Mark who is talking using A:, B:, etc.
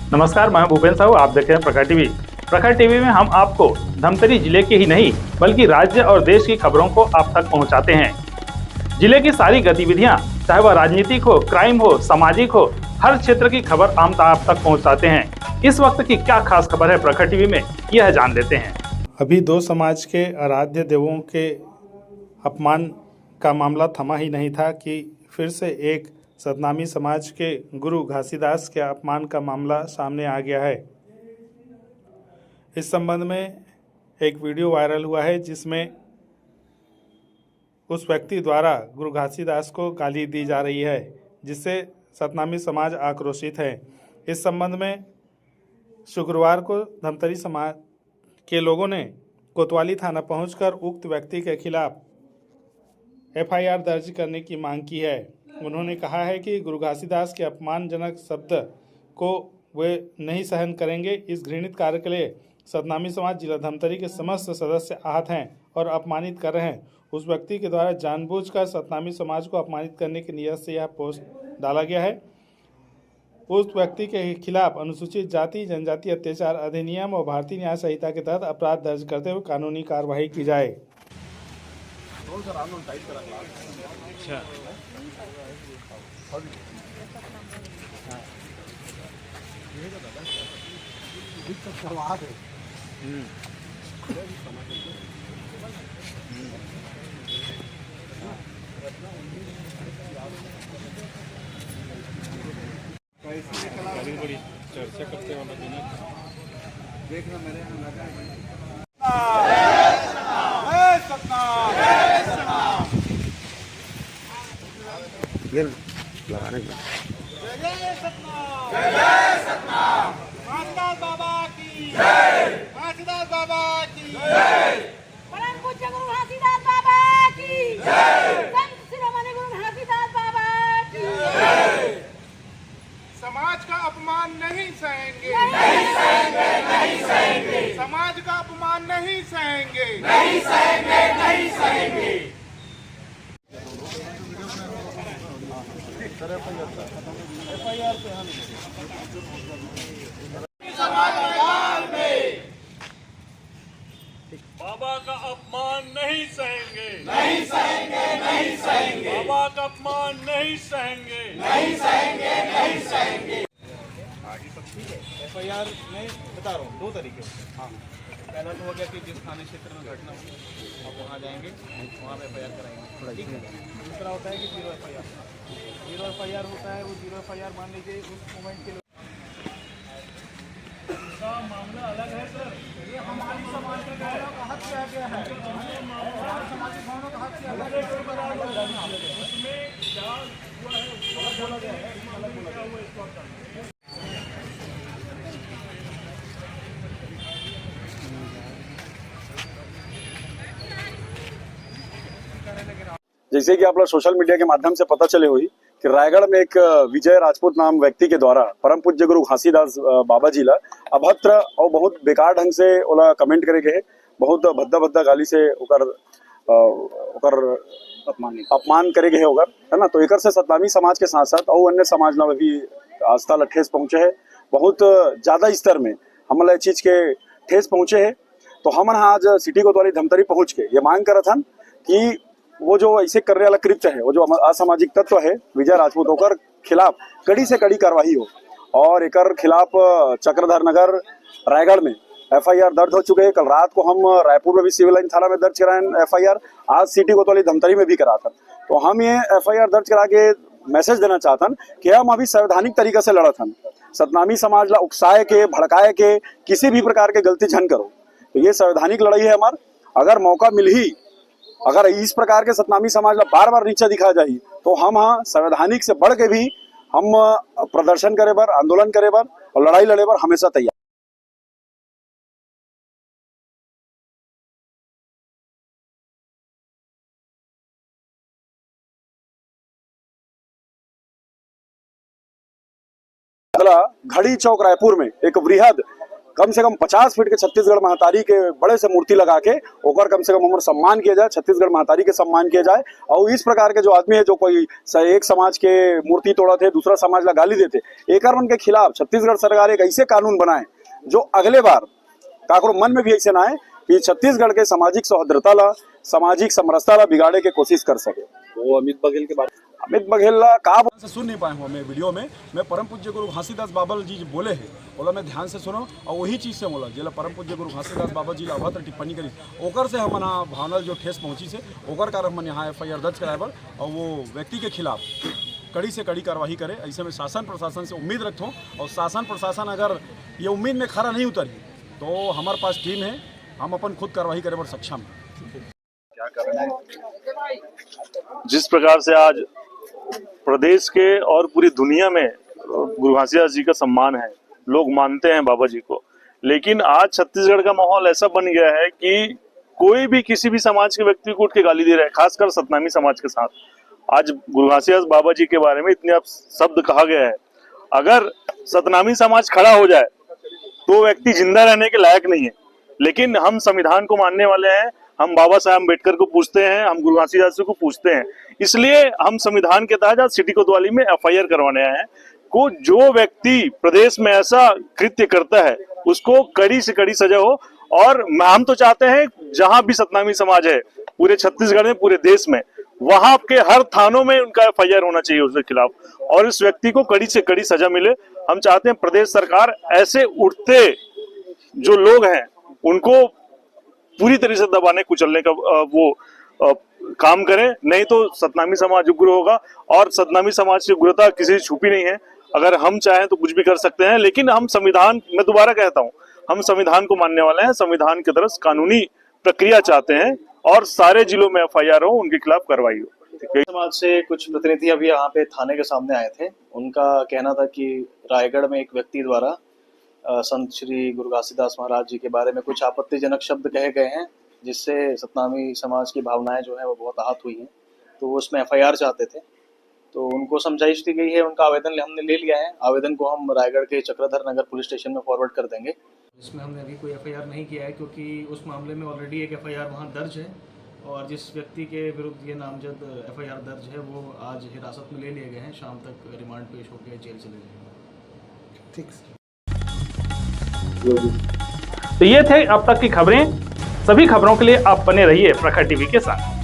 A: नमस्कार, मैं भूपेंद्र साहू। आप देख रहे हैं प्रखर टीवी। प्रखर टीवी में हम आपको धमतरी जिले के ही नहीं बल्कि राज्य और देश की खबरों को आप तक पहुंचाते हैं। जिले की सारी गतिविधियां, चाहे वह राजनीतिक हो, क्राइम हो, सामाजिक हो, हर क्षेत्र की खबर हम आप तक पहुंचाते हैं। इस वक्त की क्या खास खबर है प्रखर टीवी में, यह जान लेते हैं।
B: अभी दो समाज के आराध्य देवों के अपमान का मामला थमा ही नहीं था कि फिर से एक सतनामी समाज के गुरु घासीदास के अपमान का मामला सामने आ गया है। इस संबंध में एक वीडियो वायरल हुआ है जिसमें उस व्यक्ति द्वारा गुरु घासीदास को गाली दी जा रही है, जिससे सतनामी समाज आक्रोशित है। इस संबंध में शुक्रवार को धमतरी समाज के लोगों ने कोतवाली थाना पहुंचकर उक्त व्यक्ति के खिलाफ एफआईआर दर्ज करने की मांग की है। उन्होंने कहा है कि गुरु घासीदास के अपमानजनक शब्द को वे नहीं सहन करेंगे। इस घृणित कार्य के लिए सतनामी समाज जिला धमतरी के समस्त सदस्य आहत हैं और अपमानित कर रहे हैं। उस व्यक्ति के द्वारा जानबूझकर सतनामी समाज को अपमानित करने की नीयत से यह पोस्ट डाला गया है। उस व्यक्ति के खिलाफ अनुसूचित जाति जनजाति अत्याचार अधिनियम और भारतीय न्याय संहिता के तहत अपराध दर्ज करते हुए कानूनी कार्रवाई की जाए। बड़ी चर्चा करते वाला देखना मेरे लगाने
C: बाबा की घासीदास बाबा की परम पूज्य गुरु घासीदास बाबा की संत शिरोमणि गुरु घासीदास बाबा की समाज का अपमान नहीं सहेंगे, नहीं सहेंगे, नहीं सहेंगे। समाज का अपमान नहीं सहेंगे, नहीं सहेंगे, नहीं सहेंगे। एफआईआर पे हम समाज में
D: बाबा का अपमान नहीं सहेंगे,
C: नहीं सहेंगे, नहीं सहेंगे।
D: बाबा का अपमान नहीं सहेंगे,
C: नहीं सहेंगे, नहीं सहेंगे।
E: एफआईआर में बता रहा हूँ दो तरीके से। हाँ, पहला तो हो गया कि जिस थाने क्षेत्र में घटना हुई आप वहाँ जाएंगे, वहाँ पे एफआईआर कराएंगे, ठीक है। दूसरा होता है कि जीरो एफआईआर होता है। वो जीरो एफआईआर मान लीजिए उस मोमेंट के लिए
D: मामला अलग है सर।
E: ये हमारी समाज के भावों का हक किया गया है, सामाजिक भावों का हक किया गया है।
D: उसमें क्या हुआ है उसको बोला गया है, क्या हुआ इसको आप जानते हैं।
F: जैसे कि आप लोग सोशल मीडिया के माध्यम से पता चले हुई कि रायगढ़ में एक विजय राजपूत नाम व्यक्ति के द्वारा परम पूज्य गुरु घासीदास बाबा जी ला अभद्र और बहुत बेकार ढंग से ओला कमेंट करे गए, बहुत भद्दा भद्दा गाली से ओकर अपमान करे गए होगा, है ना। तो एकर से सतनामी समाज के साथ साथ और अन्य समाज ला भी आस्था ला ठेस पहुंचे है। बहुत ज्यादा स्तर में हमला ये चीज के ठेस पहुंचे है। तो हम आज सिटी कोतवाली धमतरी पहुंच के ये मांग करत हन कि वो जो ऐसे करने वाला कृत्य है, वो जो असामाजिक तत्व है विजय राजपूत, होकर खिलाफ कड़ी से कड़ी कार्रवाई हो। और एकर खिलाफ चक्रधर नगर रायगढ़ में एफआईआर दर्ज हो चुके हैं। कल रात को हम रायपुर में भी सिविल लाइन थाना में दर्ज कराए एफआईआर, आज सिटी कोतवाली धमतरी में भी करा था। तो हम ये एफआईआर दर्ज करा के मैसेज देना चाहतन कि हम अभी संवैधानिक तरीके से लड़त हन। सतनामी समाज ला उकसाए के भड़काए के किसी भी प्रकार के गलती झन करो। तो ये संवैधानिक लड़ाई है हमार। अगर मौका मिल ही, अगर इस प्रकार के सतनामी समाज बार बार नीचे दिखा जाए तो हम हाँ संवैधानिक से बढ़ के भी हम प्रदर्शन करे बर, आंदोलन करे बर और लड़ाई लड़े बर हमेशा तैयार। घड़ी चौक रायपुर में एक वृहद कम से कम 50 फीट के छत्तीसगढ़ महतारी के बड़े से मूर्ति लगा के ओकर कम से कम उम्र सम्मान किया जाए, छत्तीसगढ़ महतारी के सम्मान किया जाए। और इस प्रकार के जो आदमी है जो कोई एक समाज के मूर्ति तोड़ते है, दूसरा समाज ला गाली देते, एक मन के खिलाफ छत्तीसगढ़ सरकार एक ऐसे कानून बनाए जो अगले बार काकरो मन में भी ऐसे ना आए कि छत्तीसगढ़ के सामाजिक सौहार्दता ला, सामाजिक समरसता ला बिगाड़े के कोशिश कर सके।
G: वो अमित बघेल के बारे
F: अमित बघेल ला का
G: से सुन नहीं पाए हूँ मैं वीडियो में। मैं परम पूज्य गुरु घासीदास बाबा जी जो बोले हैं बोला मैं ध्यान से सुनो और वही चीज़ से बोला जेला परम पूज्य गुरु घासीदास बाबा जी अभद्र टिप्पणी करी ओकर से हम भावना जो ठेस पहुंची से ओकर कारण हम यहाँ FIR दर्ज कराए पर और वो व्यक्ति के खिलाफ कड़ी से कड़ी कार्रवाई करे। ऐसे में शासन प्रशासन से उम्मीद रखता हूँ और शासन प्रशासन अगर ये उम्मीद में खरा नहीं उतरी तो हमारे पास टीम है, हम अपन खुद कार्रवाई करे पर सक्षम है।
F: क्या कर रहे हैं?
H: जिस प्रकार से आज प्रदेश के और पूरी दुनिया में गुरु घासीदास जी का सम्मान है, लोग मानते हैं बाबा जी को, लेकिन आज छत्तीसगढ़ का माहौल ऐसा बन गया है कि कोई भी किसी भी समाज के व्यक्ति को उठ के गाली दे रहा है, खासकर सतनामी समाज के साथ। आज गुरु घासीदास बाबा जी के बारे में इतने अब शब्द कहा गया है, अगर सतनामी समाज खड़ा हो जाए तो व्यक्ति जिंदा रहने के लायक नहीं है। लेकिन हम संविधान को मानने वाले हैं, हम बाबा साहब अम्बेडकर को पूछते हैं, हम गुरु घासीदास जी को पूछते हैं, इसलिए हम संविधान के तहत आज सिटी कोतवाली में FIR करवाने आए हैं को जो व्यक्ति प्रदेश में ऐसा कृत्य करता है उसको कड़ी से कड़ी सजा हो। और हम तो चाहते हैं जहां भी सतनामी समाज है पूरे छत्तीसगढ़ में, पूरे देश में, वहां के हर थानों में उनका FIR होना चाहिए उसके खिलाफ और इस व्यक्ति को कड़ी से कड़ी सजा मिले। हम चाहते हैं प्रदेश सरकार ऐसे उठते जो लोग हैं उनको पूरी तरह से दबाने कुचलने का काम करे, नहीं तो सतनामी समाज उग्र होगा। और सतनामी समाज की उग्रता किसी से छुपी नहीं है, अगर हम चाहें तो कुछ भी कर सकते हैं। लेकिन हम संविधान, मैं दोबारा कहता हूं, हम संविधान को मानने वाले हैं, संविधान की तरफ कानूनी प्रक्रिया चाहते हैं और सारे जिलों में FIR हो, उनके खिलाफ कार्रवाई हो।
E: समाज से कुछ प्रतिनिधि अभी यहाँ पे थाने के सामने आए थे। उनका कहना था कि रायगढ़ में एक व्यक्ति द्वारा संत श्री गुरु घासीदास महाराज जी के बारे में कुछ आपत्तिजनक शब्द कहे गए हैं, जिससे सतनामी समाज की भावनाएं जो है वो बहुत आहत हुई हैं। तो वो उसमें FIR चाहते थे, तो उनको समझाइश दी गई है। उनका आवेदन हमने ले लिया है। आवेदन को हम रायगढ़ के चक्रधर नगर पुलिस स्टेशन में फॉरवर्ड कर देंगे।
I: इसमें हमने अभी कोई FIR नहीं किया है क्योंकि उस मामले में ऑलरेडी एक FIR वहाँ दर्ज है और जिस व्यक्ति के विरुद्ध ये नामजद FIR दर्ज है वो आज हिरासत में ले लिए गए हैं। शाम तक रिमांड पेश होकर जेल चले जाएंगे।
B: ठीक।
A: तो ये थे अब तक की खबरें। सभी खबरों के लिए आप बने रहिए प्रखर टीवी के साथ।